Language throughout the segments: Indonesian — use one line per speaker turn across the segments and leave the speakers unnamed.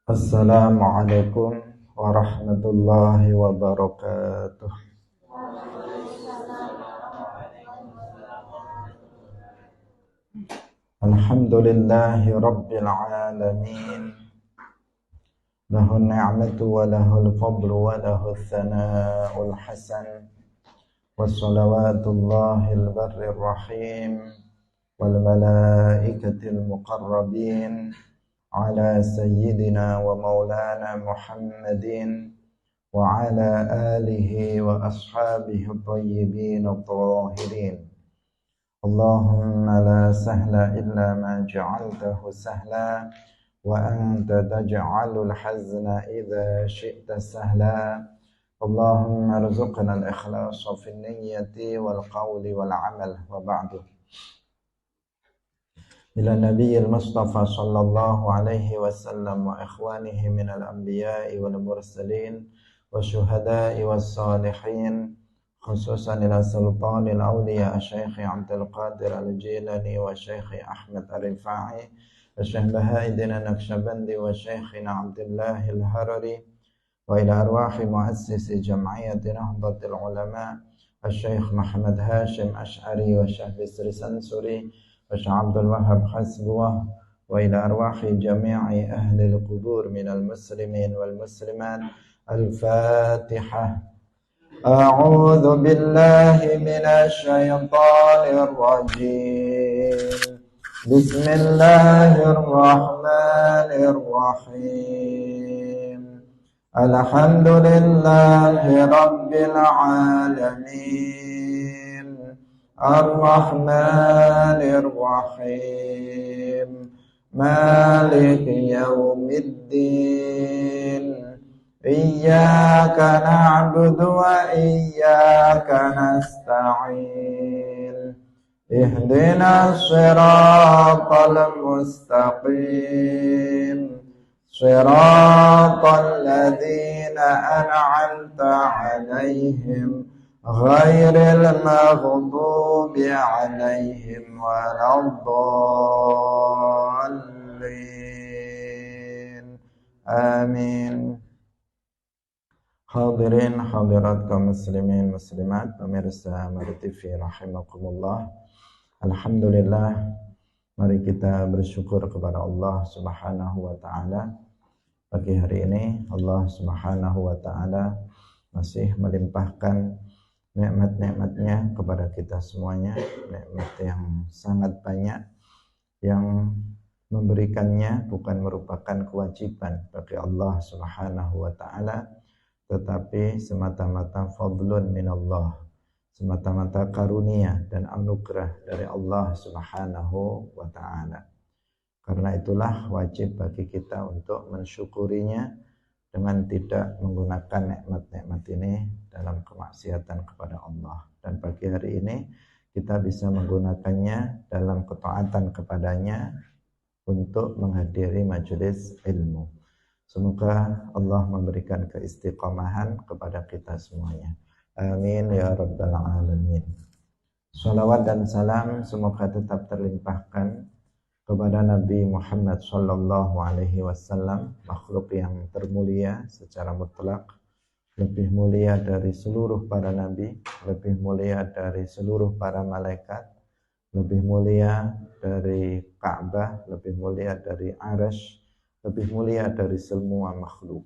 Assalamualaikum warahmatullahi wabarakatuh. Alhamdulillahi rabbil alamin. Lahun ni'matu wa lahul fadlu wa lahul thana'ul hasan. Wassalawatullahil barrir rahim wal malaikatil muqarrabin ala sayyidina wa maulana Muhammadin wa ala alihi wa ashabihi at-tayyibin at-tahirin. Allahumma la sahla illa ma ja'altahu sahla wa anta taj'alul hazna idza syi'ta sahla. Allahumma rzuqna al-ikhlasa fi niyyati wal qawli wal amal wa ba'du. Ila nabiyil mustafa sallallahu alaihi wasallam wa ikhwanihi minal anbiya'i wal mursalin wa syuhada'i was salihin, khususan ila sultanil awliya Syekh Abdul Qadir al-Jilani wa Syekh Ahmad al-Rifai wa Syekh Bahaidin al-Naqsyabandi wa Syekhina Abdullah al-Harari wa ila arwahi muassisi jam'iyyati Nahdlatul Ulama Syekh Muhammad Hashim Ash'ari wa Syekh Bisri Sansuri wa Syekh Abdul Wahab Hasbuwah wa ila arwahi jami'i ahli al-qubur minal muslimin wal muslimat. Al-Fatihah. A'udzu billahi minasy syaithanir rajim. Bismillahirrahmanirrahim. Alhamdulillahi rabbil alamin. Ar-Rahmanir Rahim. Maliki yaumiddin. Iyyaka na'budu wa iyyaka nasta'in. Ihdinas siratal mustaqim. Siratal ladzina an'amta 'alaihim ghairil maghdubi 'alaihim waladdallin. Amin. Hadirin hadirat kaum muslimin muslimat pemirsa Mari TV rahimakumullah. Alhamdulillah, mari kita bersyukur kepada Allah Subhanahu wa taala. Pagi hari ini Allah Subhanahu wa taala masih melimpahkan nikmat-nikmatnya kepada kita semuanya, nikmat yang sangat banyak yang memberikannya bukan merupakan kewajiban bagi Allah Subhanahu wa taala, tetapi semata-mata fadlun minallah, semata-mata karunia dan anugerah dari Allah Subhanahu wa ta'ala. Karena itulah wajib bagi kita untuk mensyukurinya dengan tidak menggunakan nikmat-nikmat ini dalam kemaksiatan kepada Allah. Dan pagi hari ini kita bisa menggunakannya dalam ketaatan kepadanya untuk menghadiri majelis ilmu. Semoga Allah memberikan keistiqomahan kepada kita semuanya. Amin ya rabbal alamin. Salawat dan salam semoga tetap terlimpahkan kepada Nabi Muhammad sallallahu alaihi wasallam, makhluk yang termulia secara mutlak, lebih mulia dari seluruh para nabi, lebih mulia dari seluruh para malaikat, lebih mulia dari Ka'bah, lebih mulia dari Arsy, lebih mulia dari semua makhluk.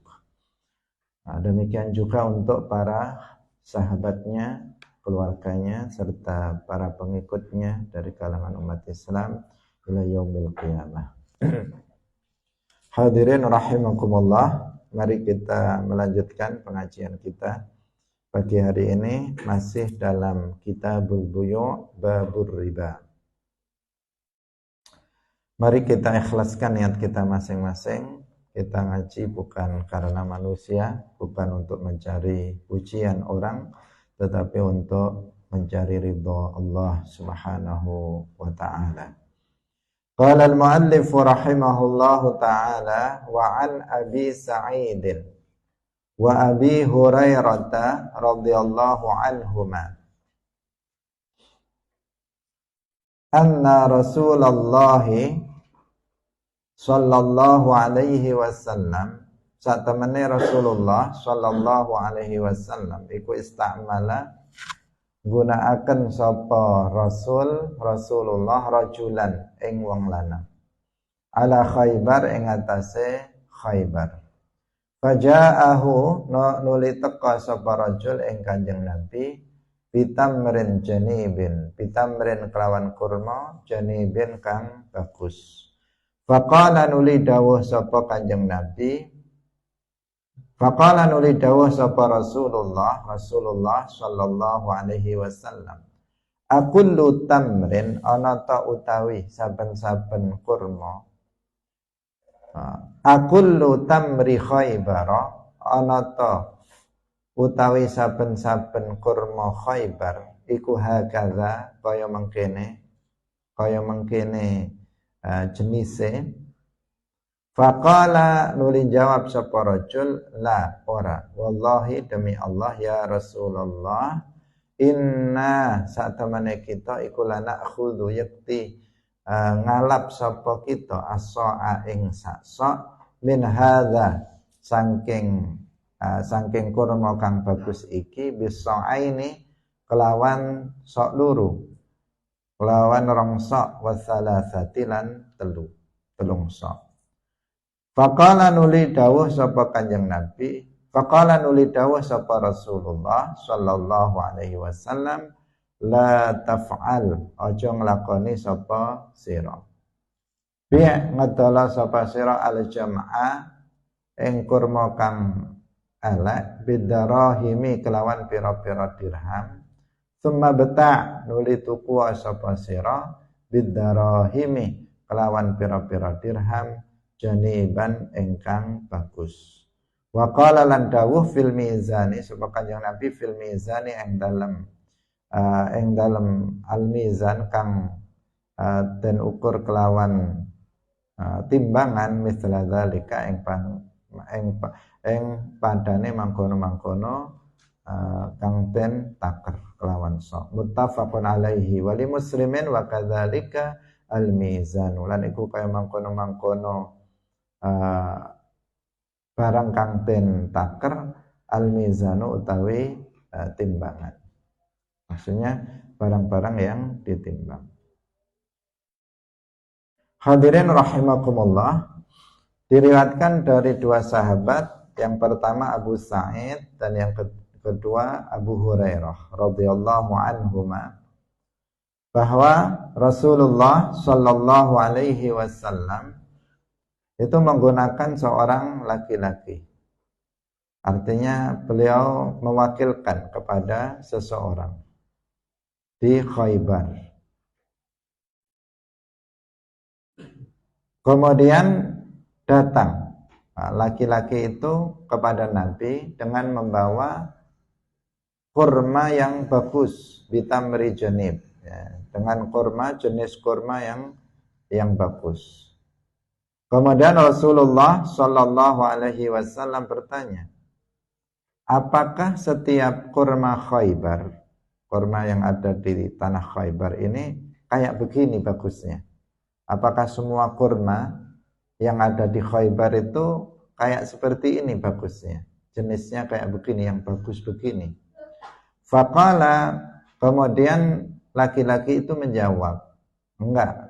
Nah, demikian juga untuk para sahabatnya, keluarganya, serta para pengikutnya dari kalangan umat Islam ila yaumil qiyamah. Hadirin rahimakumullah, mari kita melanjutkan pengajian kita pagi hari ini masih dalam Kitabul Buyu' Babur Riba. Mari kita ikhlaskan niat kita masing-masing. Kita ngaji bukan karena manusia, bukan untuk mencari pujian orang, tetapi untuk mencari ridha Allah Subhanahu wa ta'ala. Qala al-muallif rahimahullahu ta'ala wa an Abi Sa'id wa Abi Hurairah radhiyallahu anhuma anna Rasulullah sallallahu alaihi wasallam, sak temene Rasulullah sallallahu alaihi wasallam iku istamala gunakaken sapa Rasulullah rajulan ing wong lanang ala Khaybar ing atase Khaybar. Faja'ahu nuli teka sapa rajul ing Kanjeng Nabi bitamrin janibin, bitamrin kelawan kurma janibin kang bagus. Faqala nuli dawuh sapa Kanjeng Nabi, faqala nuli dawuh sapa Rasulullah sallallahu alaihi wasallam, akullu tamrin ana ta utawi saben-saben kurma, akullu tamri Khaybar ana ta utawi saben-saben kurma Khaybar iku hakaza kaya mengkene jenise. Faqala nuli jawab sapa rajul, la ora, wallahi demi Allah ya Rasulullah, inna satamane kita iku lana khudhu yakti ngalap sapa kita as-sa'a ing sak min hadza saking kurma kang bagus iki bisa'aini kelawan sok luru, kelawan rong sok wasalasati lan telung sok. Faqala nuli dawuh sapa Kanjeng Nabi, faqala nuli dawuh sapa Rasulullah sallallahu alaihi wasallam, la taf'al, aja nglakoni sapa sira. Bi ngedola sapa sira al jama'a ing kurma kang elek bidarahimi kelawan pira-pira dirham. Summa beta nuli tuku sapa sira bidarahimi kelawan pira-pira dirham janiban ingkang bagus. Wa qala lan dawuh fil mizani sapa Kanjeng Nabi fil mizani ing dalem al mizan kang den ukur kelawan timbangan misla zalika ing padane mangkono-mangkono kang den taker kelawan sok. Muttafaqun alaihi wa li muslimin wa kadzalika al mizan, lan iku kaya mangkono-mangkono barang kang den taker al mizanu utawi timbangan, maksudnya barang-barang yang ditimbang. Hadirin rahimakumullah, diriwayatkan dari dua sahabat, yang pertama Abu Sa'id dan yang kedua Abu Hurairah radhiyallahu anhuma, bahwa Rasulullah sallallahu alaihi wasallam itu menggunakan seorang laki-laki. Artinya beliau mewakilkan kepada seseorang di Khaybar. Kemudian datang laki-laki itu kepada Nabi dengan membawa kurma yang bagus, bitamri janib, ya, dengan kurma, jenis kurma yang bagus. Kemudian Rasulullah sallallahu alaihi wasallam bertanya, apakah setiap kurma Khaybar, kurma yang ada di tanah Khaybar ini kayak begini bagusnya? Apakah semua kurma yang ada di Khaybar itu kayak seperti ini bagusnya? Jenisnya kayak begini, yang bagus begini? Faqala, kemudian laki-laki itu menjawab, enggak.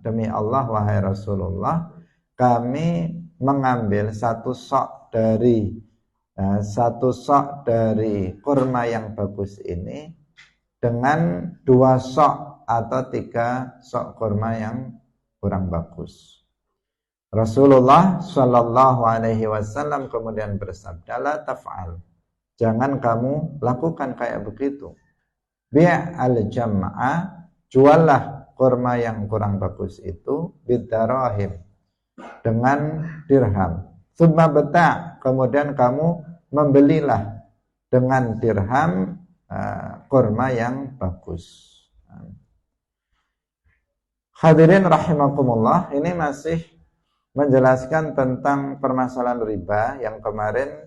Demi Allah wahai Rasulullah, kami mengambil satu sok dari kurma yang bagus ini dengan 2 sok atau 3 sok kurma yang kurang bagus. Rasulullah sallallahu alaihi wasallam kemudian bersabda, la taf'al, jangan kamu lakukan kayak begitu. Bi'al jam'a, juallah kurma yang kurang bagus itu bidarahim, dengan dirham. Tsumma beta, kemudian kamu membelilah dengan dirham kurma yang bagus. Hadirin rahimakumullah, ini masih menjelaskan tentang permasalahan riba yang kemarin,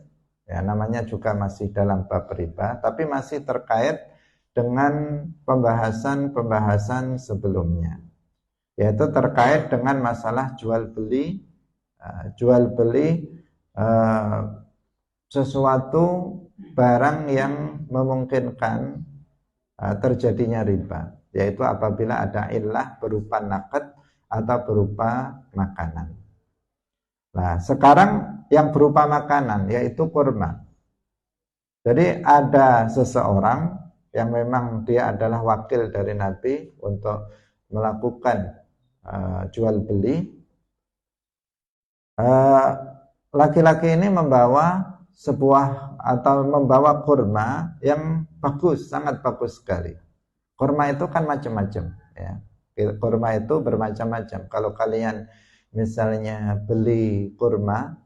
ya namanya juga masih dalam bab riba, tapi masih terkait dengan pembahasan sebelumnya, yaitu terkait dengan masalah jual beli sesuatu barang yang memungkinkan terjadinya riba, yaitu apabila ada illah berupa naqd atau berupa makanan. Nah, sekarang yang berupa makanan yaitu kurma. Jadi ada seseorang yang memang dia adalah wakil dari Nabi untuk melakukan jual beli. Laki-laki ini membawa kurma yang bagus, sangat bagus sekali. Kurma itu kan macam-macam, ya. Kurma itu bermacam-macam. Kalau kalian misalnya beli kurma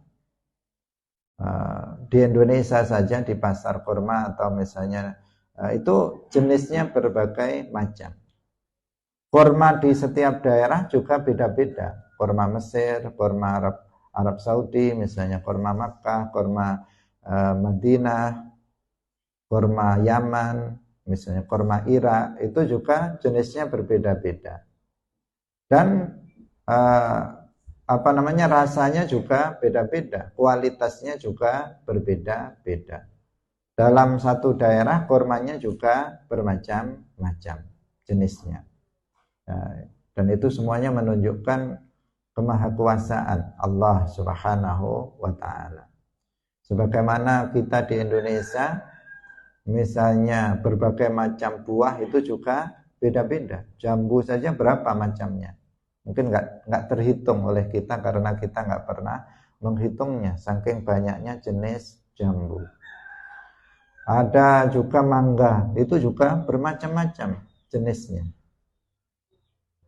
di Indonesia saja di pasar kurma atau misalnya itu jenisnya berbagai macam. Kurma di setiap daerah juga beda-beda. Kurma Mesir, kurma Arab Saudi, misalnya kurma Makkah, kurma Madinah, kurma Yaman, misalnya kurma Irak, itu juga jenisnya berbeda-beda. Dan rasanya juga beda-beda, kualitasnya juga berbeda-beda. Dalam satu daerah kurmanya juga bermacam-macam jenisnya. Dan itu semuanya menunjukkan kemahakuasaan Allah Subhanahu wa ta'ala. Sebagaimana kita di Indonesia, misalnya berbagai macam buah itu juga beda-beda. Jambu saja berapa macamnya, mungkin nggak terhitung oleh kita karena kita nggak pernah menghitungnya, saking banyaknya jenis jambu. Ada juga mangga, itu juga bermacam-macam jenisnya.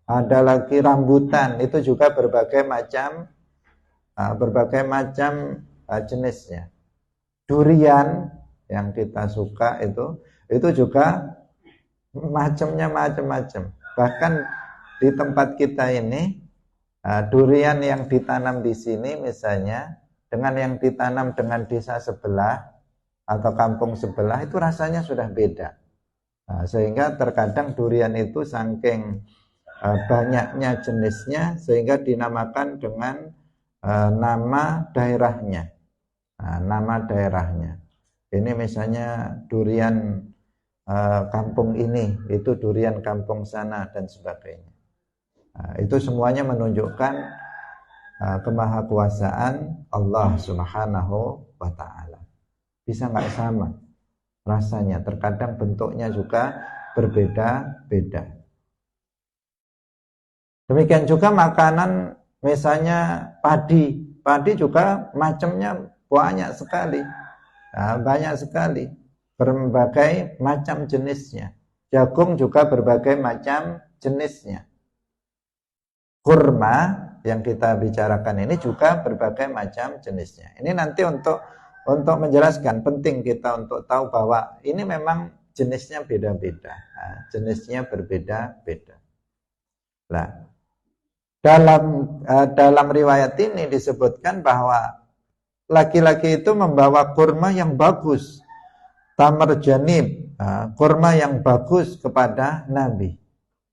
Ada lagi rambutan, itu juga berbagai macam jenisnya. Durian yang kita suka itu juga macamnya macam-macam. Bahkan di tempat kita ini durian yang ditanam di sini misalnya dengan yang ditanam dengan desa sebelah atau kampung sebelah itu rasanya sudah beda. Sehingga terkadang durian itu saking banyaknya jenisnya sehingga dinamakan dengan nama daerahnya. Nama daerahnya. Ini misalnya durian kampung ini, itu durian kampung sana dan sebagainya. Itu semuanya menunjukkan kemahakuasaan Allah Subhanahu wa ta'ala. Bisa nggak sama rasanya, terkadang bentuknya juga berbeda-beda. Demikian juga makanan, misalnya padi juga macamnya banyak sekali, berbagai macam jenisnya. Jagung juga berbagai macam jenisnya. Kurma yang kita bicarakan ini juga berbagai macam jenisnya. Ini nanti untuk menjelaskan, penting kita untuk tahu bahwa ini memang jenisnya beda-beda, jenisnya berbeda-beda. Nah, dalam riwayat ini disebutkan bahwa laki-laki itu membawa kurma yang bagus, tamar janib, kurma yang bagus kepada Nabi.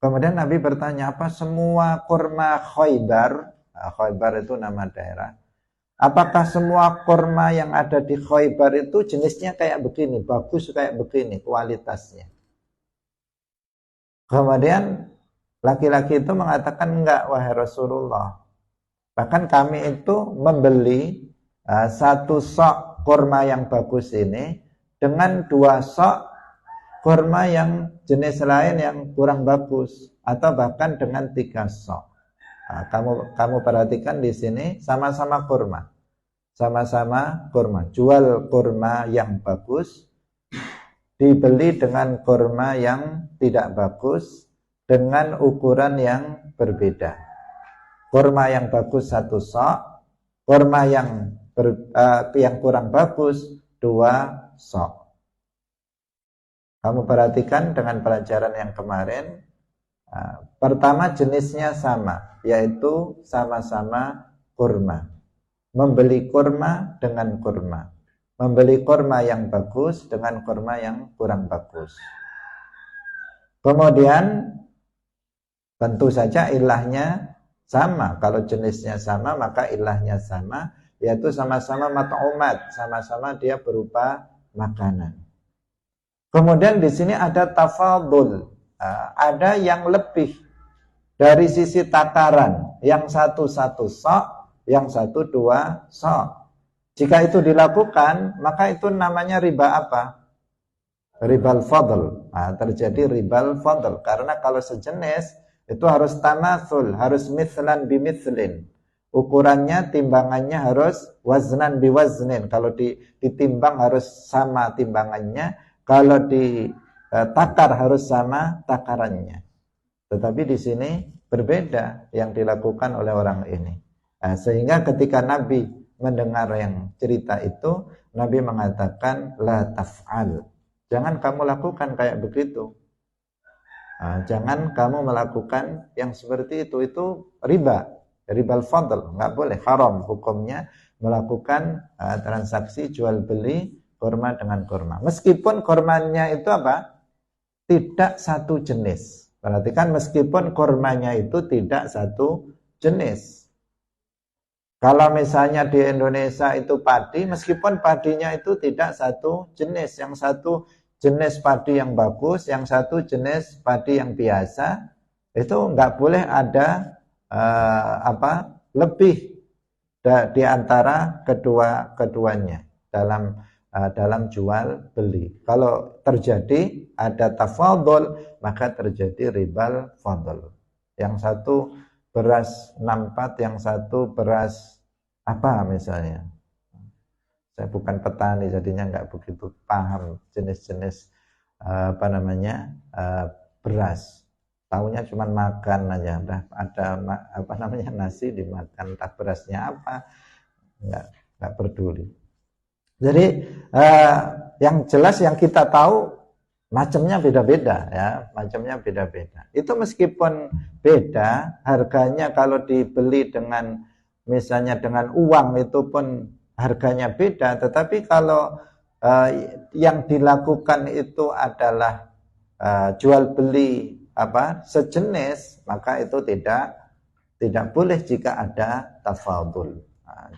Kemudian Nabi bertanya, apa semua kurma Khaybar, Khaybar itu nama daerah, apakah semua kurma yang ada di Khaybar itu jenisnya kayak begini, bagus kayak begini kualitasnya? Kemudian laki-laki itu mengatakan, enggak wahai Rasulullah. Bahkan kami itu membeli satu sok kurma yang bagus ini dengan 2 sok kurma yang jenis lain yang kurang bagus, atau bahkan dengan 3 sok. Kamu perhatikan di sini sama-sama kurma. Jual kurma yang bagus dibeli dengan kurma yang tidak bagus dengan ukuran yang berbeda. Kurma yang bagus 1 sok, kurma yang kurang bagus 2 sok. Kamu perhatikan dengan pelajaran yang kemarin, pertama jenisnya sama, yaitu sama-sama kurma. Membeli kurma dengan kurma. Membeli kurma yang bagus dengan kurma yang kurang bagus. Kemudian Tentu saja ilahnya sama. Kalau jenisnya sama maka ilahnya sama, yaitu sama-sama mat'umat, sama-sama dia berupa makanan. Kemudian di sini ada tafadul, ada yang lebih dari sisi takaran, yang satu sok, yang satu 2 sok. Jika itu dilakukan, maka itu namanya riba apa? Ribal fadl. Terjadi ribal fadl, karena kalau sejenis itu harus tamatsul, harus mithlan bimithlin. Ukurannya, timbangannya harus waznan biwaznin. Kalau ditimbang harus sama timbangannya, kalau ditakar harus sama takarannya. Tetapi di sini berbeda yang dilakukan oleh orang ini. Sehingga ketika Nabi mendengar yang cerita itu, Nabi mengatakan la taf'al. Jangan kamu lakukan kayak begitu. Jangan kamu melakukan yang seperti itu riba, ribal fadl, nggak boleh, haram hukumnya melakukan transaksi jual beli kurma dengan kurma. Meskipun kurmanya itu apa? Tidak satu jenis. Perhatikan, meskipun kurmanya itu tidak satu jenis. Kalau misalnya di Indonesia itu padi, meskipun padinya itu tidak satu jenis, yang satu jenis padi yang bagus, yang satu jenis padi yang biasa, itu nggak boleh ada lebih di antara keduanya dalam jual beli. Kalau terjadi ada tafadhul, maka terjadi ribal fadl. Yang satu beras 64, yang satu beras apa misalnya. Saya bukan petani, jadinya nggak begitu paham jenis-jenis beras. Tahunya cuma makan aja, ada nasi dimakan, entah berasnya apa, nggak peduli. Jadi yang jelas yang kita tahu macamnya beda-beda ya, macamnya beda-beda. Itu meskipun beda harganya, kalau dibeli dengan misalnya dengan uang itu pun harganya beda, tetapi kalau yang dilakukan itu adalah jual beli sejenis, maka itu tidak boleh jika ada tafadhul.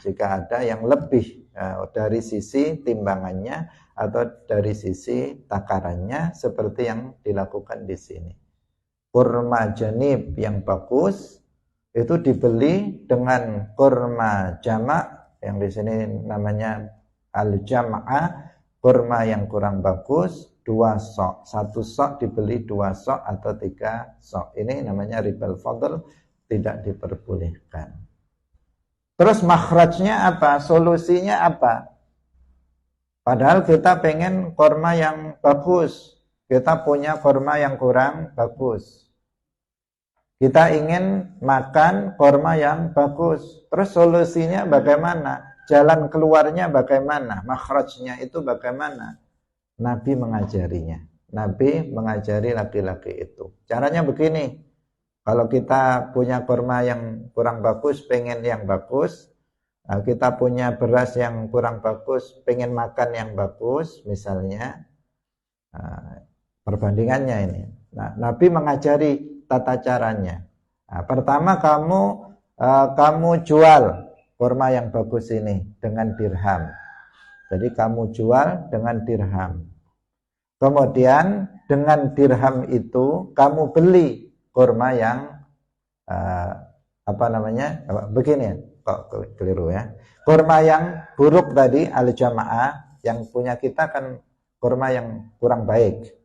Jika ada yang lebih dari sisi timbangannya atau dari sisi takarannya, seperti yang dilakukan di sini. Kurma janib yang bagus itu dibeli dengan kurma jamak, yang di sini namanya al-jam'ah, kurma yang kurang bagus 2 sok, 1 sok dibeli 2 sok atau 3 sok. Ini namanya ribal fadl, tidak diperbolehkan. Terus makhrajnya apa? Solusinya apa? Padahal kita pengen kurma yang bagus, kita punya kurma yang kurang bagus. Kita ingin makan kurma yang bagus. Terus solusinya bagaimana? Jalan keluarnya bagaimana? Makhrajnya itu bagaimana? Nabi mengajarinya. Nabi mengajari laki-laki itu. Caranya begini. Kalau kita punya kurma yang kurang bagus, pengen yang bagus. Kita punya beras yang kurang bagus, pengen makan yang bagus, misalnya. Perbandingannya ini. Nah, Nabi mengajari tata caranya. Pertama kamu jual kurma yang bagus ini dengan dirham. Jadi kamu jual dengan dirham. Kemudian dengan dirham itu kamu beli kurma yang begini, kok keliru ya. Kurma yang buruk tadi al-jamaah, yang punya kita kan kurma yang kurang baik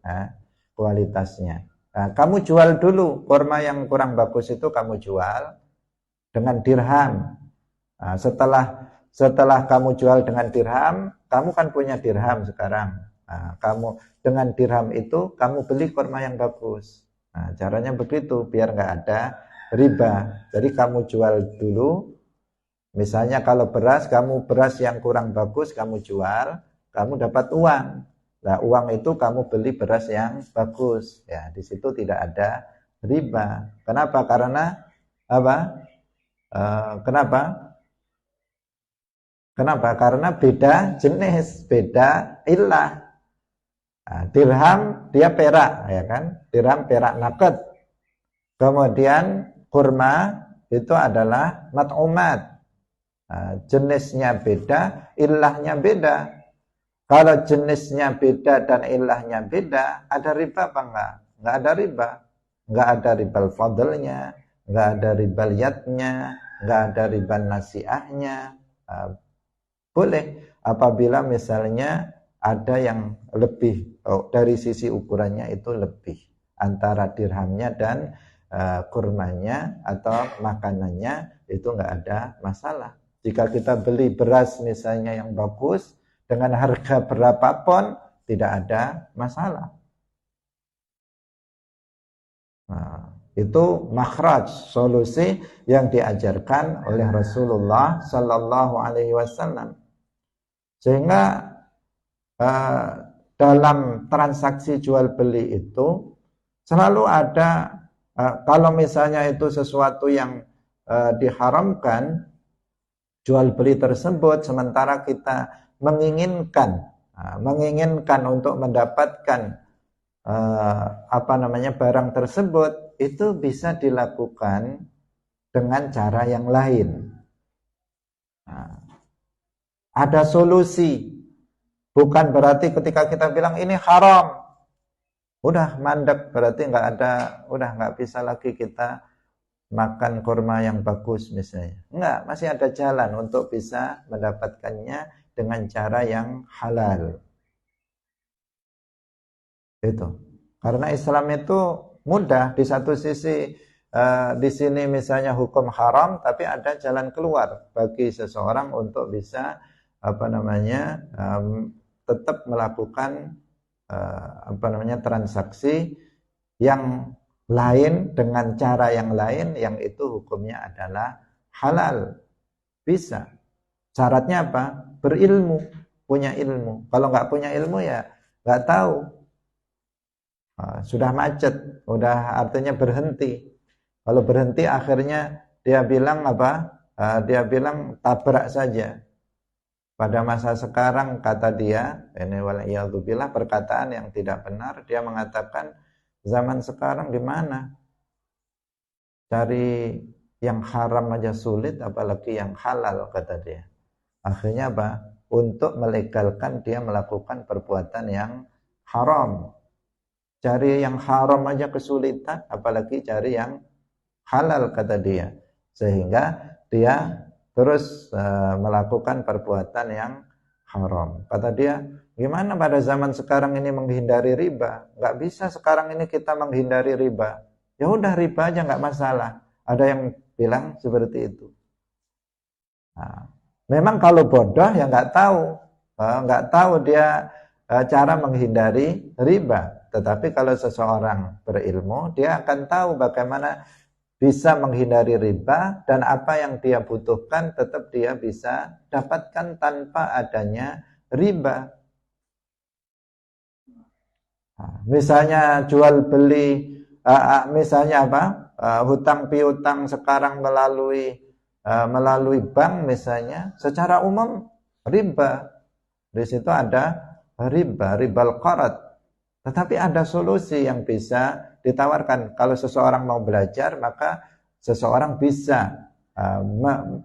kualitasnya. Nah, kamu jual dulu kurma yang kurang bagus itu, kamu jual dengan dirham. Nah, setelah kamu jual dengan dirham, kamu kan punya dirham sekarang. Nah, kamu dengan dirham itu kamu beli kurma yang bagus. Nah, caranya begitu biar nggak ada riba. Jadi kamu jual dulu. Misalnya kalau beras yang kurang bagus kamu jual, kamu dapat uang. Nah, uang itu kamu beli beras yang bagus. Ya, di situ tidak ada riba. Kenapa? Karena apa? Kenapa? Karena beda jenis, beda ilah. Nah, dirham dia perak, ya kan? Dirham perak naked. Kemudian kurma itu adalah mat'umat. Jenisnya beda, ilahnya beda. Kalau jenisnya beda dan ilahnya beda, ada riba apa enggak? Enggak ada riba. Enggak ada ribal fadlnya, enggak ada ribal yadnya, enggak ada ribal nasiahnya. Boleh apabila misalnya ada yang lebih, dari sisi ukurannya itu lebih antara dirhamnya dan kurmanya atau makanannya, itu enggak ada masalah. Jika kita beli beras misalnya yang bagus dengan harga berapapun, tidak ada masalah. Nah, itu makhraj, solusi yang diajarkan oleh Rasulullah Sallallahu Alaihi Wasallam. Sehingga dalam transaksi jual beli itu selalu ada, kalau misalnya itu sesuatu yang diharamkan, jual beli tersebut, sementara kita menginginkan untuk mendapatkan barang tersebut, itu bisa dilakukan dengan cara yang lain. Ada solusi. Bukan berarti ketika kita bilang ini haram, udah mandek, berarti nggak bisa lagi kita makan kurma yang bagus misalnya. Enggak, masih ada jalan untuk bisa mendapatkannya dengan cara yang halal. Itu. Karena Islam itu mudah. Di satu sisi di sini misalnya hukum haram, tapi ada jalan keluar bagi seseorang untuk bisa tetap melakukan transaksi yang lain dengan cara yang lain, yang itu hukumnya adalah halal. Bisa. Syaratnya apa? Berilmu, punya ilmu. Kalau nggak punya ilmu ya nggak tahu. Sudah macet, udah artinya berhenti. Kalau berhenti akhirnya dia bilang dia bilang tabrak saja. Pada masa sekarang kata dia, ini waliyadzubillah, perkataan yang tidak benar, dia mengatakan zaman sekarang gimana? Cari yang haram aja sulit, apalagi yang halal, kata dia. Akhirnya untuk melegalkan dia melakukan perbuatan yang haram. Cari yang haram aja kesulitan, apalagi cari yang halal, kata dia. Sehingga dia terus melakukan perbuatan yang haram. Kata dia, gimana pada zaman sekarang ini menghindari riba? Nggak bisa sekarang ini kita menghindari riba. Ya udah, riba aja nggak masalah. Ada yang bilang seperti itu. Nah, memang kalau bodoh ya nggak tahu dia cara menghindari riba. Tetapi kalau seseorang berilmu, dia akan tahu bagaimana bisa menghindari riba, dan apa yang dia butuhkan tetap dia bisa dapatkan tanpa adanya riba. Misalnya jual beli, misalnya hutang piutang sekarang melalui bank misalnya, secara umum riba. Di situ ada ribal qard. Tetapi ada solusi yang bisa ditawarkan. Kalau seseorang mau belajar, maka seseorang bisa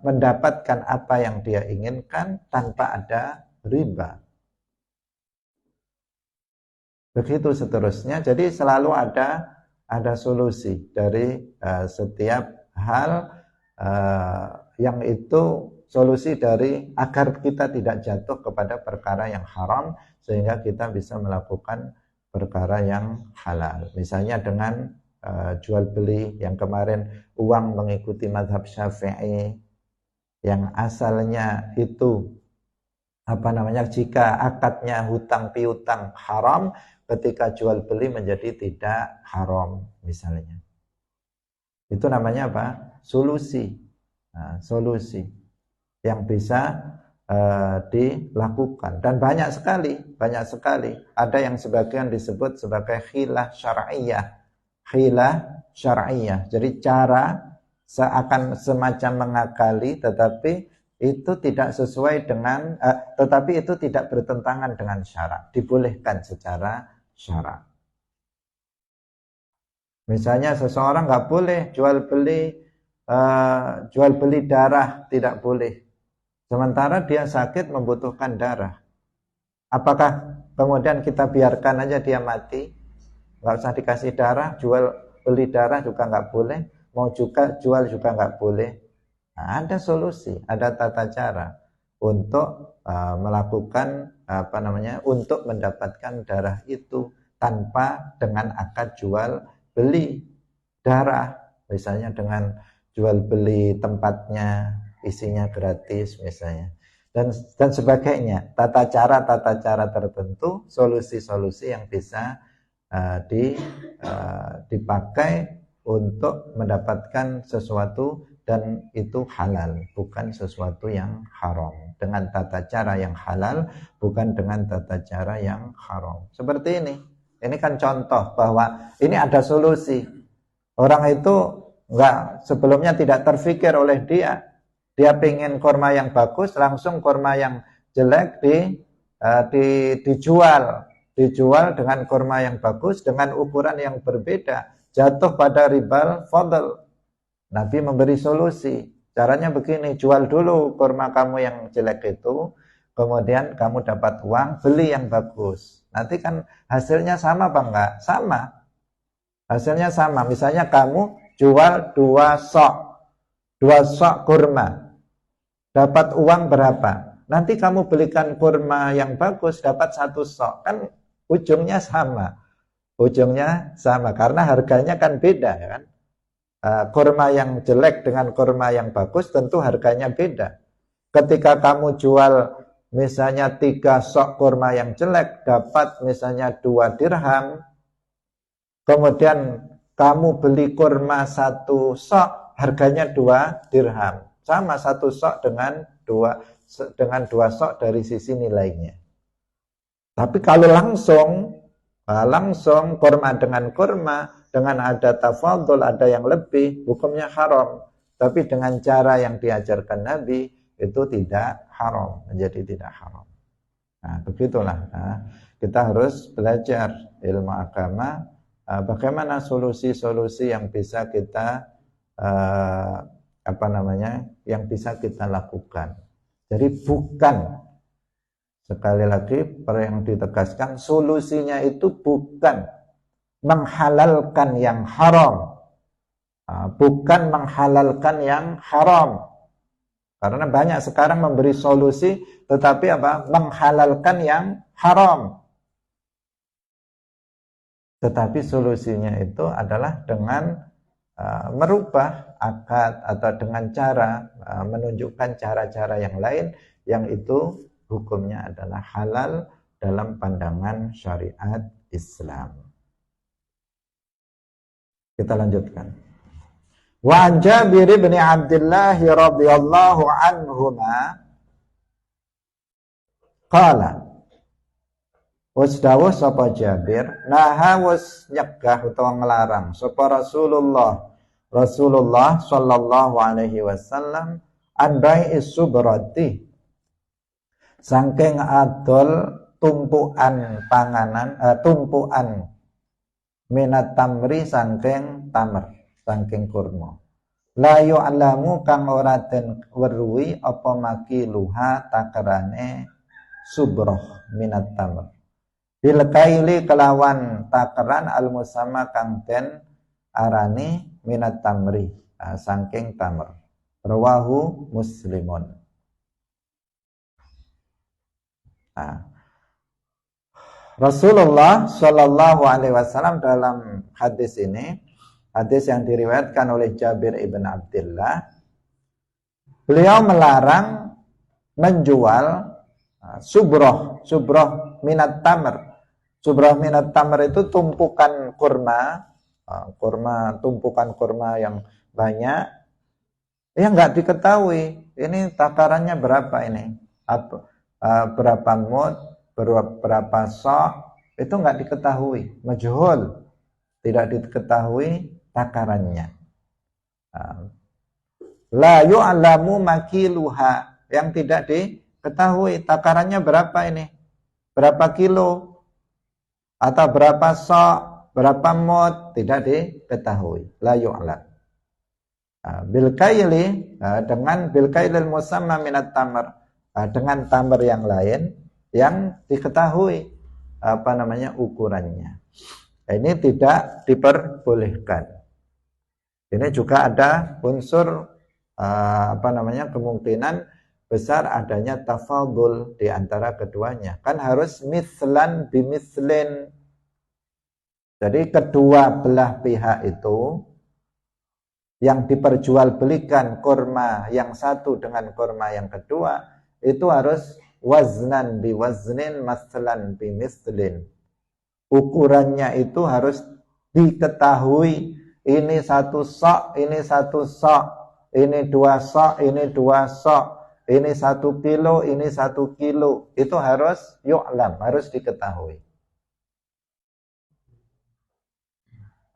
mendapatkan apa yang dia inginkan tanpa ada riba. Begitu seterusnya. Jadi selalu ada solusi dari setiap hal, yang itu solusi dari agar kita tidak jatuh kepada perkara yang haram, sehingga kita bisa melakukan perkara yang halal. Misalnya dengan jual beli yang kemarin, uang mengikuti mazhab Syafi'i, yang asalnya itu jika akadnya hutang piutang haram, ketika jual beli menjadi tidak haram misalnya. Itu namanya solusi. Nah, solusi yang bisa dilakukan, dan banyak sekali. Ada yang sebagian disebut sebagai khilah syar'iyah. Jadi cara seakan semacam mengakali, tetapi itu tidak sesuai dengan tetapi itu tidak bertentangan dengan syarak, dibolehkan secara syarak. Misalnya seseorang nggak boleh jual beli darah, tidak boleh. Sementara dia sakit membutuhkan darah. Apakah kemudian kita biarkan aja dia mati? Nggak usah dikasih darah, jual beli darah juga nggak boleh, mau juga jual juga nggak boleh. Nah, ada solusi, ada tata cara untuk melakukan untuk mendapatkan darah itu tanpa dengan akad jual beli darah, misalnya dengan jual beli tempatnya, isinya gratis misalnya, dan sebagainya. Tata cara tertentu, solusi-solusi yang bisa dipakai untuk mendapatkan sesuatu dan itu halal, bukan sesuatu yang haram, dengan tata cara yang halal, bukan dengan tata cara yang haram. Seperti ini kan contoh bahwa ini ada solusi. Orang itu sebelumnya tidak terfikir oleh dia pengen kurma yang bagus, langsung kurma yang jelek dijual dengan kurma yang bagus dengan ukuran yang berbeda, jatuh pada ribal fadl. Nabi memberi solusi. Caranya begini, jual dulu kurma kamu yang jelek itu, kemudian kamu dapat uang, beli yang bagus. Nanti kan hasilnya sama apa enggak? Sama. Hasilnya sama. Misalnya kamu jual 2 sok kurma. Dapat uang berapa? Nanti kamu belikan kurma yang bagus, dapat 1 sok. Kan ujungnya sama. Ujungnya sama karena harganya kan beda, kan? Kurma yang jelek dengan kurma yang bagus tentu harganya beda. Ketika kamu jual misalnya 3 sok kurma yang jelek, dapat misalnya 2 dirham, kemudian kamu beli kurma 1 sok, harganya 2 dirham. Sama 1 sok dengan 2 sok dari sisi nilainya. Tapi kalau langsung kurma dengan kurma, dengan ada tafadhul, ada yang lebih, hukumnya haram. Tapi dengan cara yang diajarkan Nabi, itu tidak haram, menjadi tidak haram. Nah, begitulah. Kita harus belajar ilmu agama, bagaimana solusi-solusi yang bisa kita yang bisa kita lakukan. Jadi bukan, sekali lagi yang ditegaskan, solusinya itu bukan menghalalkan yang haram, bukan menghalalkan yang haram. Karena banyak sekarang memberi solusi tetapi menghalalkan yang haram. Tetapi solusinya itu adalah dengan merubah akad atau dengan cara menunjukkan cara-cara yang lain yang itu hukumnya adalah halal dalam pandangan syariat Islam. Kita lanjutkan. Wa an Jabir bin Abdullah radhiyallahu anhuma qala, wasdawuh sapa Jabir, naha was nyegah utawa nglarang sapa Rasulullah sallallahu alaihi wasallam an bai'is subrati, saking adol tumpukan panganan, tumpukan minat tamri saking tamer, saking kurma. La yu'lamu kang ora den weruhi apa makiluha takerane subroh minat tamer. Bil kaili kelawan takeran al musamma kang den arani minat tamri, saking tamer. Rawahu Muslimun. Rasulullah Shallallahu Alaihi Wasallam dalam hadis ini, hadis yang diriwayatkan oleh Jabir ibn Abdullah, beliau melarang menjual subroh minat tamer. Subroh minat tamer itu tumpukan kurma, tumpukan kurma yang banyak, yang nggak diketahui ini takarannya berapa ini, berapa mud, berapa sok, itu nggak diketahui, majhul, tidak diketahui takarannya. La yu'lamu makiluha, yang tidak diketahui takarannya berapa ini, berapa kilo atau berapa sok, berapa mud tidak diketahui, la yu'lam. Bil kaili, dengan bil kailil musamma minat tamr, dengan tamr yang lain yang diketahui ukurannya. Ini tidak diperbolehkan. Ini juga ada unsur kemungkinan besar adanya tafadul di antara keduanya. Kan harus mislan bimislin. Jadi kedua belah pihak itu yang diperjualbelikan kurma yang satu dengan kurma yang kedua itu harus waznan biwaznin maslan bimislin. Ukurannya itu harus diketahui. Ini 1 sok, ini 1 sok, ini 2 sok, ini 2 sok, ini 1 kilo, ini 1 kilo. Itu harus yu'lam, harus diketahui.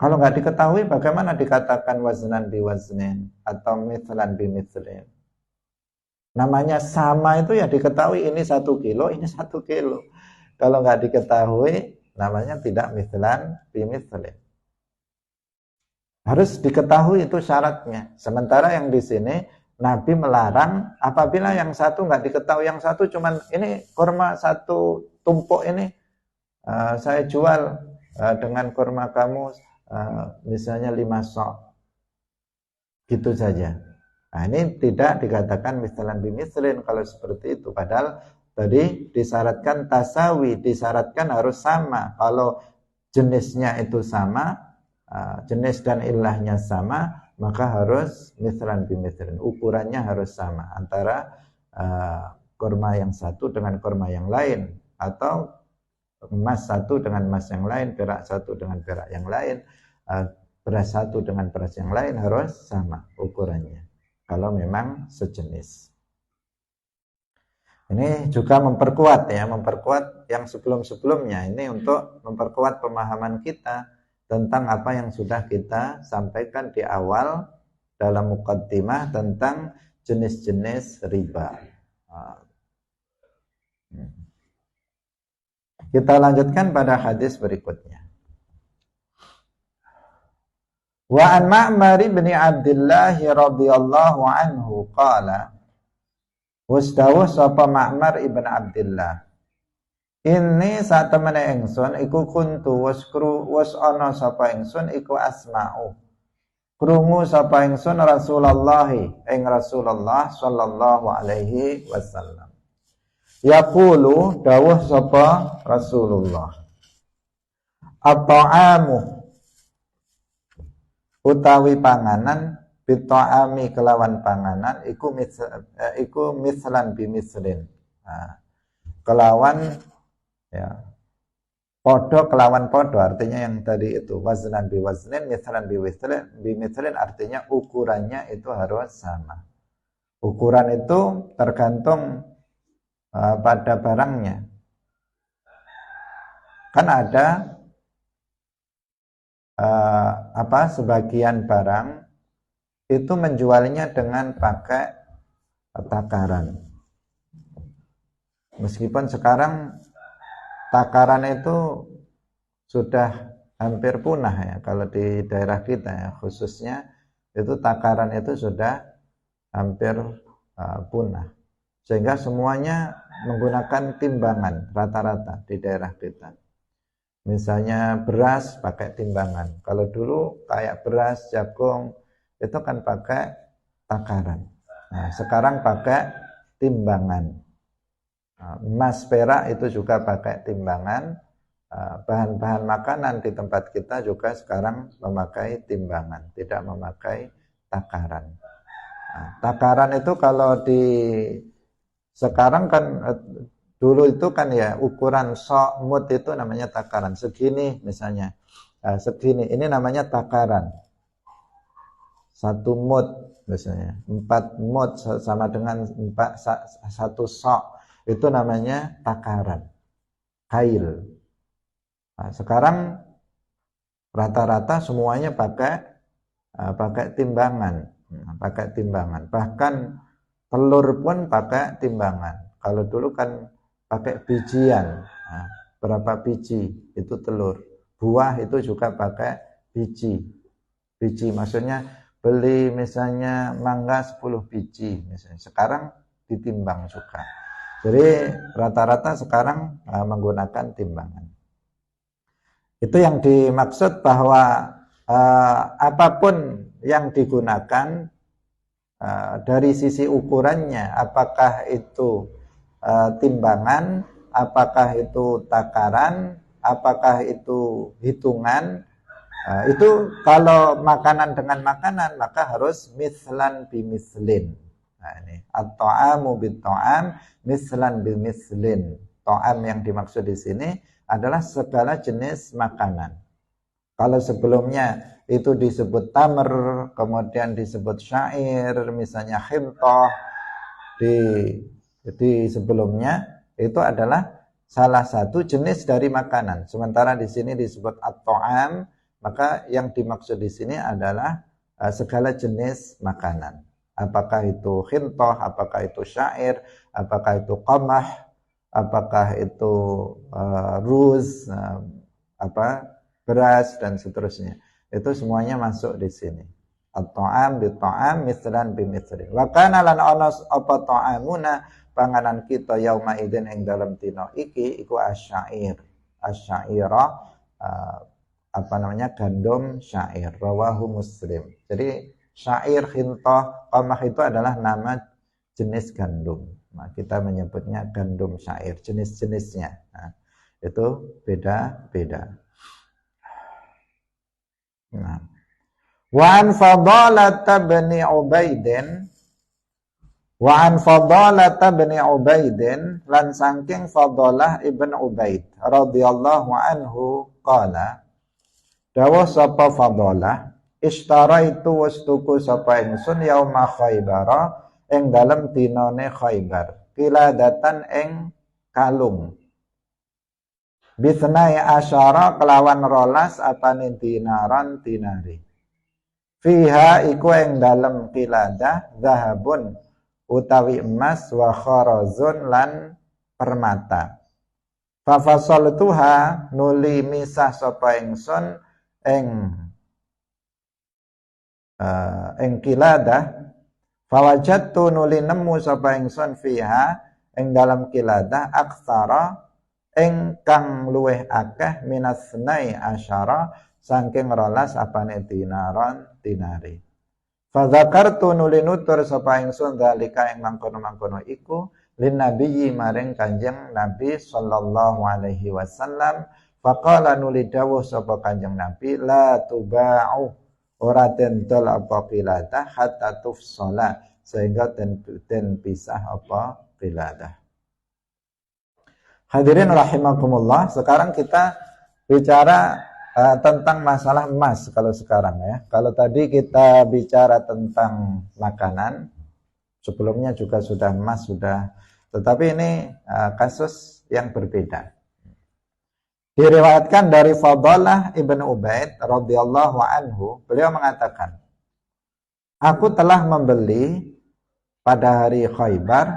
Kalau nggak diketahui, bagaimana dikatakan waznan biwaznin atau mithlan bimithlin? Namanya sama itu ya diketahui, ini 1 kilo, ini 1 kilo. Kalau nggak diketahui, namanya tidak mithlan bimithlin. Harus diketahui itu syaratnya. Sementara yang di sini Nabi melarang apabila yang satu nggak diketahui, yang satu cuman ini kurma 1 tumpuk ini saya jual dengan kurma kamu misalnya 5 sok, gitu saja. Nah, ini tidak dikatakan mithlan bimithlin kalau seperti itu. Padahal tadi disyaratkan tasawi, disyaratkan harus sama. Kalau jenisnya itu sama, jenis dan ilahnya sama, maka harus mithlan bimithlin. Ukurannya harus sama antara kurma yang satu dengan kurma yang lain, atau emas satu dengan emas yang lain, perak satu dengan perak yang lain, beras satu dengan beras yang lain, harus sama ukurannya kalau memang sejenis. Ini juga memperkuat yang sebelum-sebelumnya. Ini untuk memperkuat pemahaman kita tentang apa yang sudah kita sampaikan di awal dalam muqaddimah tentang jenis-jenis riba. Kita lanjutkan pada hadis berikutnya. Wa an Ma'mar bin Abdullah radhiyallahu anhu qala, wasdawuh sapa Ma'mar ibn Abdullah, ini saat temene ingsun iku kuntu was ana sapa ingsun iku asma'u krungu sapa ingsun Rasulullah ing Rasulullah sallallahu alaihi wasallam yaqulu dawuh sapa Rasulullah, at-ta'amu utawi panganan, bita'ami kelawan panganan iku mislan bimithlin. Kelawan ya podo kelawan podo, artinya yang tadi itu waznan biwaznin, mithlan bimithlin, artinya ukurannya itu harus sama. Ukuran itu tergantung pada barangnya. Kan ada sebagian barang itu menjualnya dengan pakai takaran. Meskipun sekarang takaran itu sudah hampir punah ya, kalau di daerah kita ya, khususnya itu takaran itu sudah hampir punah, sehingga semuanya menggunakan timbangan rata-rata di daerah kita. Misalnya beras pakai timbangan. Kalau dulu kayak beras, jagung itu kan pakai takaran. Nah, sekarang pakai timbangan. Emas, perak itu juga pakai timbangan. Bahan-bahan makanan di tempat kita juga sekarang memakai timbangan, tidak memakai takaran. Nah, takaran itu kalau di sekarang kan dulu itu kan ya ukuran sok mud itu namanya takaran, segini misalnya, segini, ini namanya takaran. 1 mud misalnya, 4 mud sama dengan 1 sok, itu namanya takaran, kail. Nah, sekarang rata-rata semuanya pakai timbangan, bahkan telur pun pakai timbangan. Kalau dulu kan pakai bijian, berapa biji itu telur, buah itu juga pakai biji. Biji maksudnya beli misalnya mangga 10 biji misalnya. Sekarang ditimbang juga. Jadi rata-rata sekarang menggunakan timbangan. Itu yang dimaksud bahwa apapun yang digunakan dari sisi ukurannya, apakah itu timbangan, apakah itu takaran, apakah itu hitungan, itu kalau makanan dengan makanan maka harus mislan bimislin. Nah ini at-ta'amu bit-ta'am mislan bimislin. Ta'am yang dimaksud di sini adalah segala jenis makanan. Kalau sebelumnya itu disebut tamr, kemudian disebut syair, misalnya khintah, di sebelumnya itu adalah salah satu jenis dari makanan. Sementara di sini disebut at-ta'am, maka yang dimaksud di sini adalah segala jenis makanan. Apakah itu khintah, apakah itu syair, apakah itu qamah, apakah itu ruz, beras dan seterusnya. Itu semuanya masuk di sini. At-ta'am bit-ta'am mislan bimithlin. Wa kana lan ana apa ta'amuna panganan kita yauma idzin ing dalam dina iki iku asyair. Asyaira gandum syair. Rawahu Muslim. Jadi syair, khintah, qamah itu adalah nama jenis gandum. Nah, kita menyebutnya gandum syair, jenis-jenisnya. Nah, itu beda-beda. Nah. Wa an Fadalata bin Ubaidin lan saking Fadalah ibn Ubaid radhiyallahu anhu qala dawuh sapa Fadalah ishtaraitu wastuku sapa ingsun yauma Khaybara ing dalem dinane Khaybar qiladatan ing kalung bisnai asyara kelawan rolas apane dinaran dinari fiha iku ing dalem qiladah zahabun utawi emas wa kharazun lan permata fa fasaltuha nuli misah sapa ingsun ing qiladah fawajadtu nuli nemu sapa ingsun fiha ing dalam qiladah aksara ingkang luweh akeh minasnai asyara saking rolas apane dinaron dinari. Fadzakartu nuli nutur sapa ingsun dalika ing mangkono-mangkono iku lin nabiyyi maring Kanjeng Nabi sallallahu alaihi wasallam faqala nuli dawuh sapa Kanjeng Nabi la tuba'u ora dendol apa qiladah hatta tufsala sehingga den pisah apa qiladah. Hadirin rahimakumullah, sekarang kita bicara tentang masalah emas kalau sekarang ya. Kalau tadi kita bicara tentang makanan, sebelumnya juga sudah emas sudah, tetapi ini kasus yang berbeda. Diriwayatkan dari Fadalah ibn Ubaid radhiyallahu anhu, beliau mengatakan, aku telah membeli pada hari Khaybar,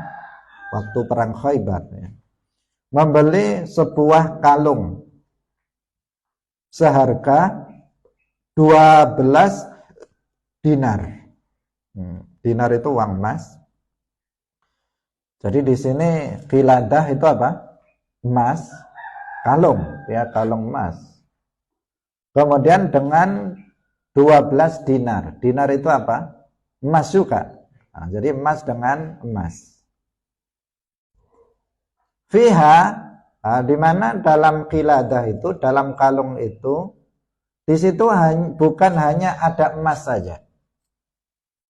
waktu perang Khaybar, ya, membeli sebuah kalung seharga 12 dinar. Dinar itu uang emas. Jadi di sini qiladah itu apa? Emas. Kalung, ya, kalung emas. Kemudian dengan 12 dinar. Dinar itu apa? Emas juga. Nah, jadi emas dengan emas. Fiha, di mana dalam qiladah itu, dalam kalung itu, di situ bukan hanya ada emas saja,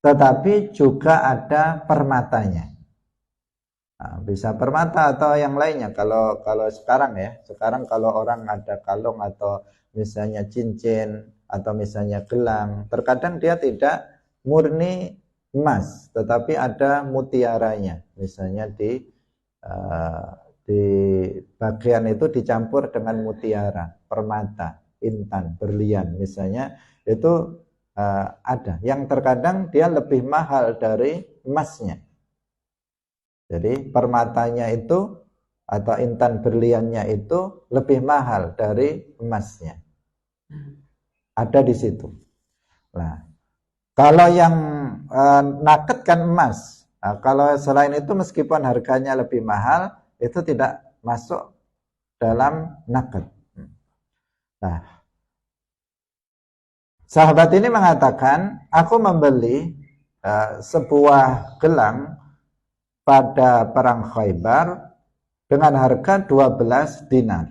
tetapi juga ada permatanya. Nah, bisa permata atau yang lainnya. Kalau sekarang ya, sekarang kalau orang ada kalung atau misalnya cincin atau misalnya gelang, terkadang dia tidak murni emas, tetapi ada mutiaranya. Misalnya di bagian itu dicampur dengan mutiara, permata, intan, berlian, misalnya itu ada. Yang terkadang dia lebih mahal dari emasnya. Jadi permatanya itu atau intan berliannya itu lebih mahal dari emasnya. Ada di situ. Nah, kalau yang naked kan emas. Nah, kalau selain itu meskipun harganya lebih mahal, itu tidak masuk dalam naked. Nah, sahabat ini mengatakan, aku membeli sebuah gelang pada perang Khaybar dengan harga 12 dinar.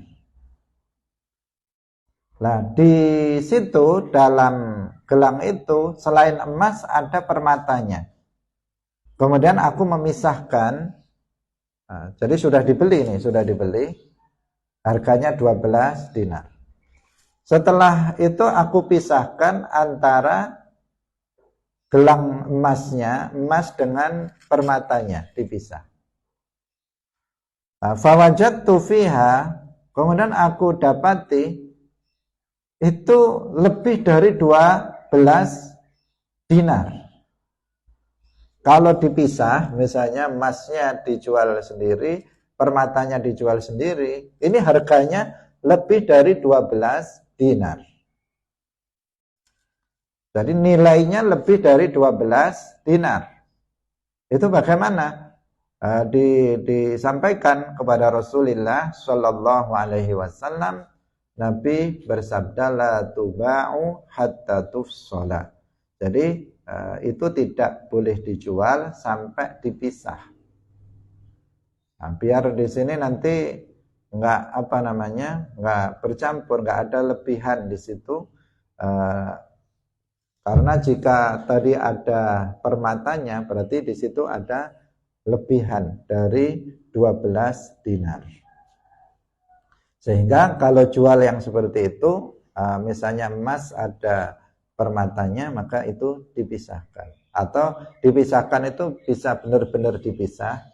Nah, di situ dalam gelang itu selain emas ada permatanya. Kemudian aku memisahkan, jadi sudah dibeli nih, sudah dibeli, harganya 12 dinar. Setelah itu aku pisahkan antara gelang emasnya, emas dengan permatanya dipisah. Fawajadtu fiha, kemudian aku dapati itu lebih dari 12 dinar. Kalau dipisah, misalnya emasnya dijual sendiri, permatanya dijual sendiri, ini harganya lebih dari 12 dinar. Jadi nilainya lebih dari 12 dinar. Itu bagaimana? Disampaikan kepada Rasulullah Shallallahu Alaihi Wasallam, Nabi bersabda, la tuba'u hatta tufsala. Jadi itu tidak boleh dijual sampai dipisah. Nah, biar di sini nanti nggak bercampur, nggak ada lebihan di situ. Karena jika tadi ada permatanya, berarti di situ ada lebihan dari 12 dinar. Sehingga kalau jual yang seperti itu, misalnya emas ada permatanya, maka itu dipisahkan. Atau dipisahkan itu bisa benar-benar dipisah,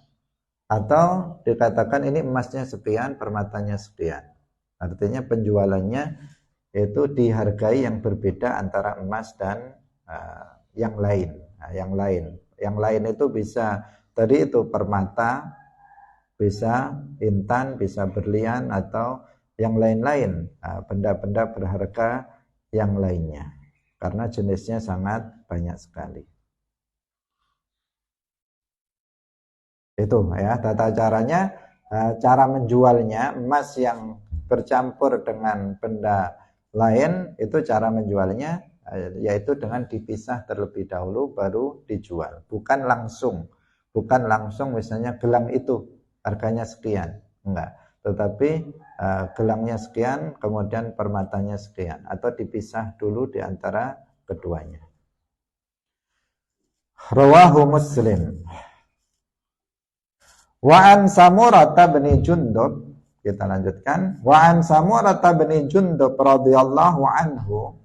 atau dikatakan ini emasnya sekian, permatanya sekian. Artinya penjualannya itu dihargai yang berbeda antara emas dan yang lain. Nah, yang lain itu bisa tadi itu permata, bisa intan, bisa berlian, atau yang lain-lain, benda-benda berharga yang lainnya, karena jenisnya sangat banyak sekali. Itu ya tata caranya. Cara menjualnya, emas yang bercampur dengan benda lain, itu cara menjualnya yaitu dengan dipisah terlebih dahulu baru dijual, bukan langsung misalnya gelang itu harganya sekian, enggak, tetapi gelangnya sekian kemudian permatanya sekian, atau dipisah dulu di antara keduanya. Rawahu Muslim. Wa an Samurah bin Jundub, kita lanjutkan. Wa an Samurah bin Jundub radhiyallahu anhu,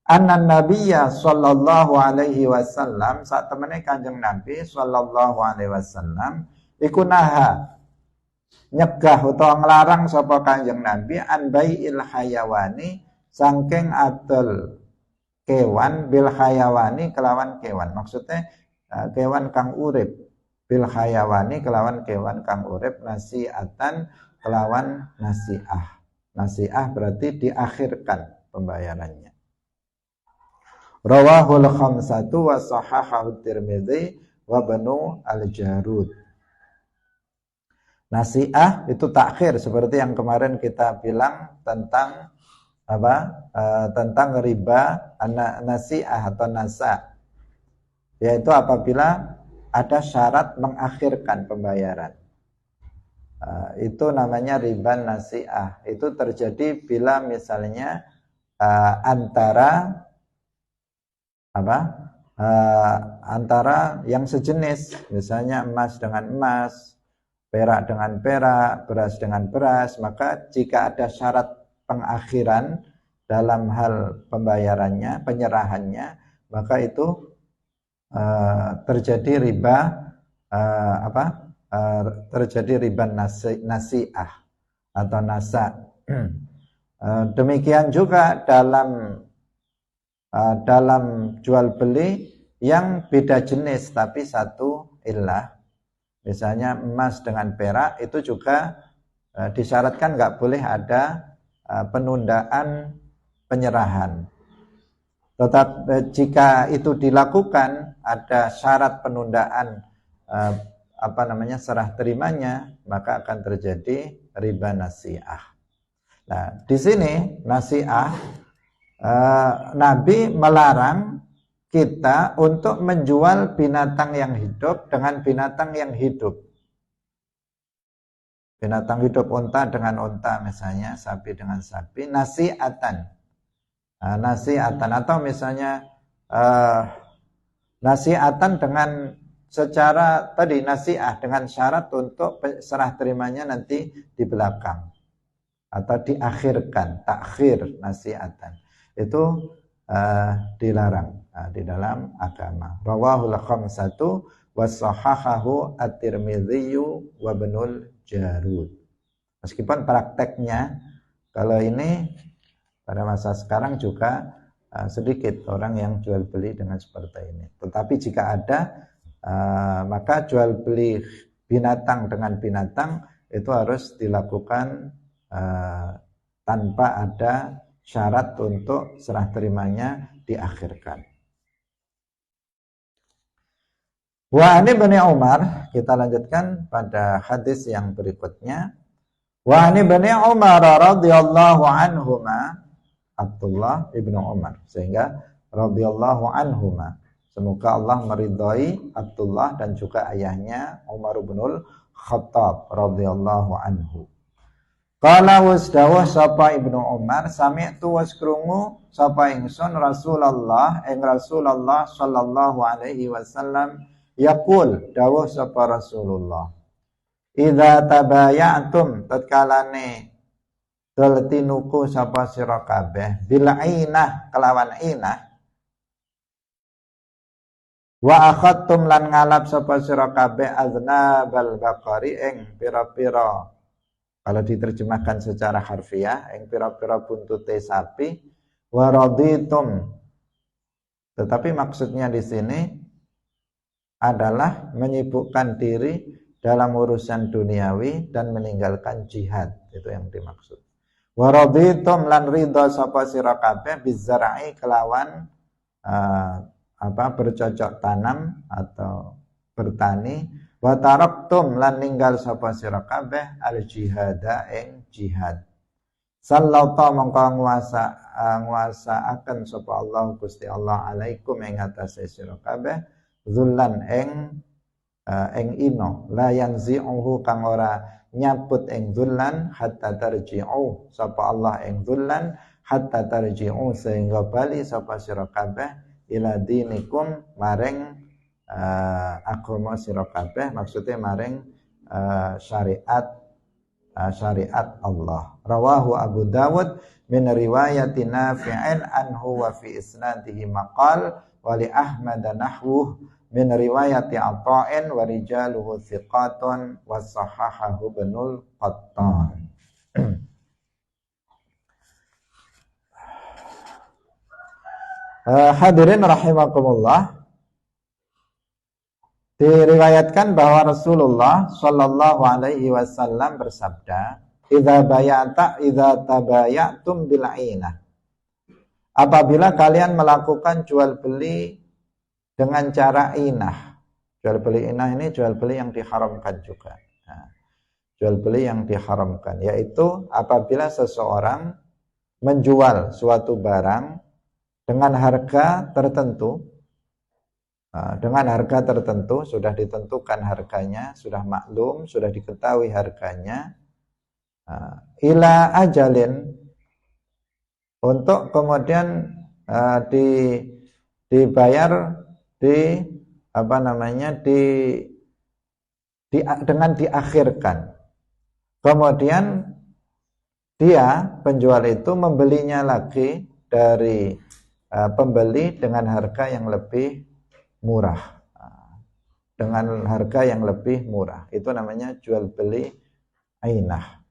anna Nabiyya sallallahu alaihi wasallam, saat temene Kanjeng Nabi sallallahu alaihi wasallam iku naha nyegah utawa nglarang sapa Kanjeng Nabi an bai'il hayawani, saking adol kewan, bil hayawani kelawan kewan. Maksudnya kewan kang urip, bil hayawani kelawan kewan kang urip, nasi'atan kelawan nasi'ah. Nasi'ah berarti diakhirkan pembayarannya. Rawahul khamsatu wa sahahahu Tirmidzi wa Ibnu al-Jarud. Nasi'ah itu takhir, seperti yang kemarin kita bilang tentang tentang riba nasi'ah atau nasa, yaitu apabila ada syarat mengakhirkan pembayaran. Itu namanya riba nasi'ah. Itu terjadi bila misalnya antara yang sejenis, misalnya emas dengan emas, perak dengan perak, beras dengan beras, maka jika ada syarat pengakhiran dalam hal pembayarannya, penyerahannya, maka itu terjadi riba terjadi riba nasi'ah atau nasa. Demikian juga dalam jual beli yang beda jenis tapi satu illah, misalnya emas dengan perak, itu juga disyaratkan nggak boleh ada penundaan penyerahan. Tetapi jika itu dilakukan ada syarat penundaan serah terimanya, maka akan terjadi riba nasi'ah. Nah, di sini nasi'ah Nabi melarang kita untuk menjual binatang yang hidup dengan binatang yang hidup. Binatang hidup, unta dengan unta misalnya, sapi dengan sapi, nasi'atan. Nasi'atan, atau misalnya nasi'atan dengan secara tadi nasi'ah dengan syarat untuk serah terimanya nanti di belakang atau diakhirkan, takhir nasi'atan. Itu dilarang di dalam agama. Rawahul khamsatu wa sahahahu at-Tirmidzi wa Ibnul Jarud. Meskipun prakteknya kalau ini pada masa sekarang juga sedikit orang yang jual beli dengan seperti ini. Tetapi jika ada maka jual beli binatang dengan binatang itu harus dilakukan tanpa ada syarat untuk serah terimanya diakhirkan. Wa ani Ibnu Umar, kita lanjutkan pada hadis yang berikutnya. Wa ani Ibnu Umar radhiyallahu anhuma, Abdullah ibnu Umar, sehingga radhiyallahu anhuma, semoga Allah meridhai Abdullah dan juga ayahnya Umar ibnul Khattab radhiyallahu anhu. Qala wasdawah sapa Ibnu Umar, sami'tu waskrungu sapa ingsun Rasulullah Rasulullah sallallahu alaihi wasallam yaqul, dawuh sapa Rasulullah, idza tabayatum, tatkalane teltinuku sapa sira kabeh bil ainah kelawan ainah, wa akhadtum lan ngalap sapa sira kabeh aznabal baqari ing pira-pira, kalau diterjemahkan secara harfiah, ing pira-pira buntute sapi, wa raditum. Tetapi maksudnya di sini adalah menyibukkan diri dalam urusan duniawi dan meninggalkan jihad, itu yang dimaksud. Wa raditum lan ridha sapa sira kabeh bizar'i kelawan bercocok tanam atau bertani, wa taraktum lan ninggal sapa sira kabeh al jihada ing jihad. Sallata mongko nguasaaken sapa Allah Gusti Allah alaikum ing atase sira kabeh zullan ing ino la yanzi'uhu kang ora nyabut ing zullan hatta tarji'u sapa Allah ing zullan hatta tarji'u sehingga bali sapa sira kabeh ila dinikum maring agama sira kabeh, maksudnya maring syariat Allah. Rawahu Abu Dawud min riwayati Nafi'in anhu wa fi isnadihi maqal wa li Ahmad nahwuh min riwayati Ata'in wa rijaluhu thiqatun wa sahahahu Ibnul Qattan. Hadirin rahimakumullah, diriwayatkan bahwa Rasulullah Shallallahu Alaihi Wasallam bersabda, idza tabayatum bil ainah, apabila kalian melakukan jual beli dengan cara inah. Jual beli inah ini jual beli yang diharamkan juga. Nah, jual beli yang diharamkan yaitu apabila seseorang menjual suatu barang dengan harga tertentu. Dengan harga tertentu, sudah ditentukan harganya, sudah maklum, sudah diketahui harganya, ila ajalin, untuk kemudian dibayar dengan diakhirkan. Kemudian dia penjual itu membelinya lagi dari pembeli dengan harga yang lebih murah, dengan harga yang lebih murah. Itu namanya jual beli ainah.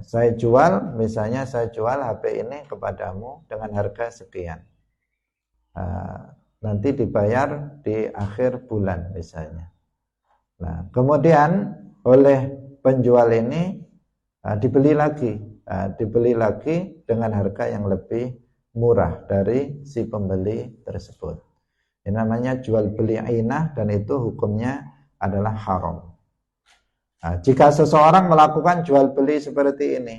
Saya jual, misalnya saya jual HP ini kepadamu dengan harga sekian, nanti dibayar di akhir bulan misalnya. Nah, kemudian oleh penjual ini dibeli lagi dengan harga yang lebih murah dari si pembeli tersebut. Ini namanya jual beli ainah dan itu hukumnya adalah haram. Nah, jika seseorang melakukan jual beli seperti ini,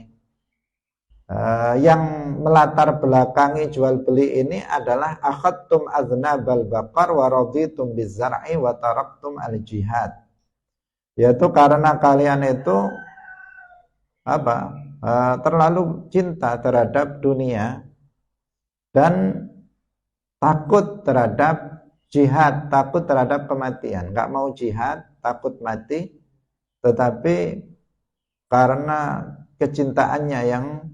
yang melatar belakangi jual beli ini adalah akhadtum aznabal baqar wa raditum bizar'i wa taraktum al jihad, yaitu karena kalian itu terlalu cinta terhadap dunia dan takut terhadap jihad, takut terhadap kematian, nggak mau jihad, takut mati, tetapi karena kecintaannya yang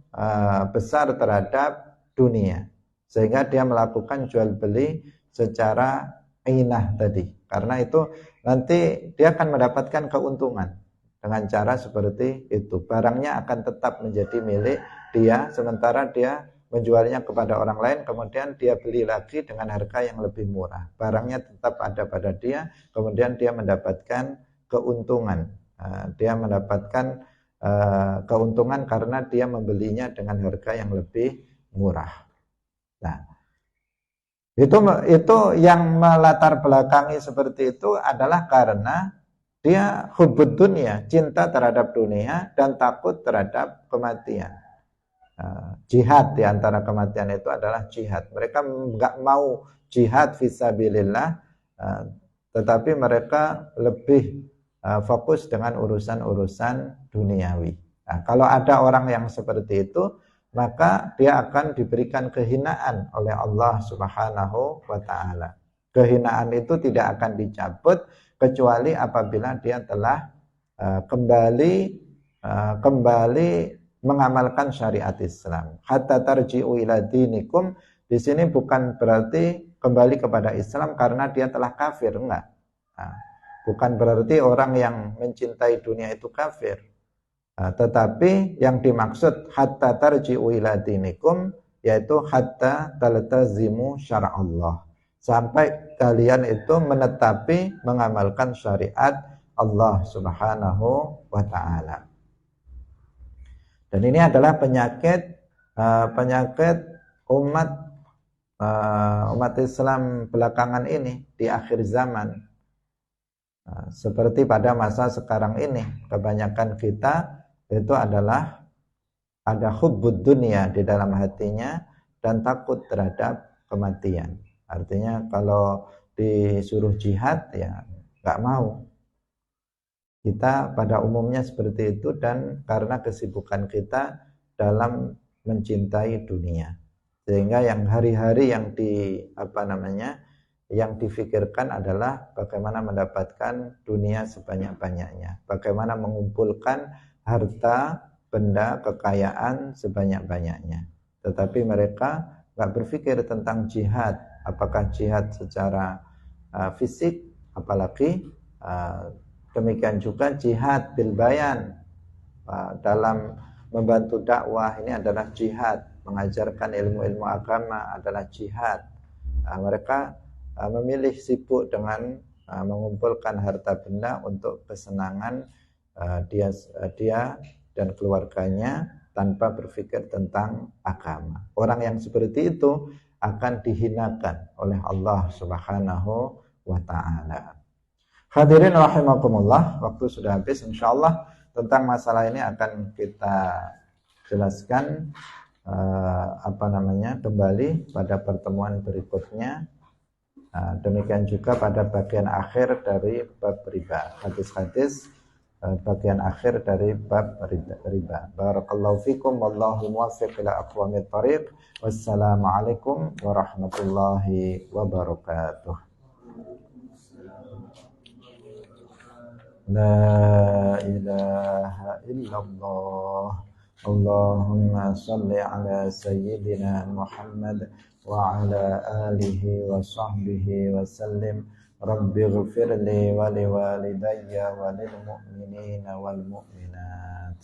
besar terhadap dunia, sehingga dia melakukan jual beli secara ainah tadi. Karena itu nanti dia akan mendapatkan keuntungan dengan cara seperti itu. Barangnya akan tetap menjadi milik dia, sementara dia menjualnya kepada orang lain, kemudian dia beli lagi dengan harga yang lebih murah. Barangnya tetap ada pada dia, kemudian dia mendapatkan keuntungan. Dia mendapatkan keuntungan karena dia membelinya dengan harga yang lebih murah. Nah, itu yang melatar belakangi seperti itu adalah karena dia hubbud dunia, cinta terhadap dunia dan takut terhadap kematian. Jihad di antara kematian itu adalah jihad. Mereka nggak mau jihad fisabilillah, tetapi mereka lebih fokus dengan urusan-urusan duniawi. Nah, kalau ada orang yang seperti itu, maka dia akan diberikan kehinaan oleh Allah Subhanahu wa taala. Kehinaan itu tidak akan dicabut kecuali apabila dia telah kembali mengamalkan syariat Islam. Hatta tarji'u ila dinikum, di sini bukan berarti kembali kepada Islam karena dia telah kafir, enggak. Nah, bukan berarti orang yang mencintai dunia itu kafir. Tetapi yang dimaksud hatta tarji'u ila dinikum yaitu hatta taltazimu syara'allah. Sampai kalian itu menetapi mengamalkan syariat Allah Subhanahu wa taala. Dan ini adalah penyakit umat Islam belakangan ini di akhir zaman. Seperti pada masa sekarang ini, kebanyakan kita itu adalah ada hubbud dunia di dalam hatinya dan takut terhadap kematian. Artinya kalau disuruh jihad ya nggak mau. Kita pada umumnya seperti itu, dan karena kesibukan kita dalam mencintai dunia, sehingga yang hari-hari yang yang difikirkan adalah bagaimana mendapatkan dunia sebanyak-banyaknya, bagaimana mengumpulkan harta, benda, kekayaan sebanyak-banyaknya. Tetapi mereka nggak berpikir tentang jihad, apakah jihad secara fisik, apalagi demikian juga jihad bil bayan, dalam membantu dakwah ini adalah jihad, mengajarkan ilmu-ilmu agama adalah jihad. Mereka memilih sibuk dengan mengumpulkan harta benda untuk kesenangan dia dan keluarganya tanpa berpikir tentang agama. Orang yang seperti itu akan dihinakan oleh Allah Subhanahu wa taala. Hadirin rahimakumullah, waktu sudah habis. Insyaallah tentang masalah ini akan kita jelaskan kembali pada pertemuan berikutnya. Demikian juga pada bagian akhir dari bab riba, hadis-hadis bagian akhir dari bab riba. Barakallahu fikum, wallahu muwaffiq ila aqwamit thariq. Wassalamualaikum warahmatullahi wabarakatuh. La ilaha illallah. Allahumma salli ala sayyidina Muhammad wa ala alihi wa sahbihi wa sallim. Rabbi ghfirli wa liwalidayya wa lil mu'minina wal mu'minat.